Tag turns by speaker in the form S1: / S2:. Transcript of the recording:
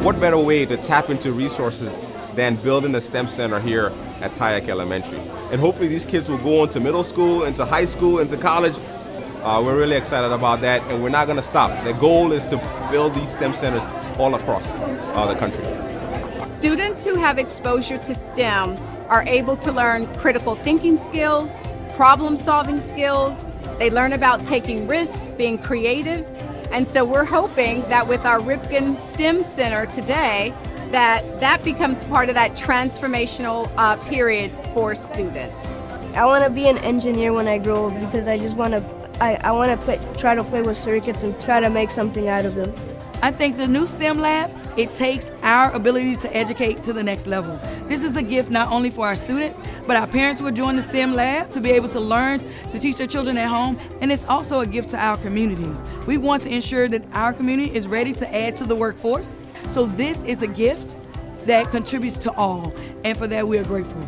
S1: what better way to tap into resources than building a STEM center here at Tayac Elementary? And hopefully these kids will go on to middle school, into high school, into college. We're really excited about that, and we're not going to stop. The goal is to build these STEM centers all across the country.
S2: Students who have exposure to STEM are able to learn critical thinking skills, problem-solving skills. They learn about taking risks, being creative. And so we're hoping that with our Ripken STEM Center today, that becomes part of that transformational period for students.
S3: I want to be an engineer when I grow up because I just want to try to play with circuits and try to make something out of them.
S4: I think the new STEM lab, it takes our ability to educate to the next level. This is a gift not only for our students, but our parents who are joining the STEM lab to be able to learn, to teach their children at home, and it's also a gift to our community. We want to ensure that our community is ready to add to the workforce, so this is a gift that contributes to all, and for that we are grateful.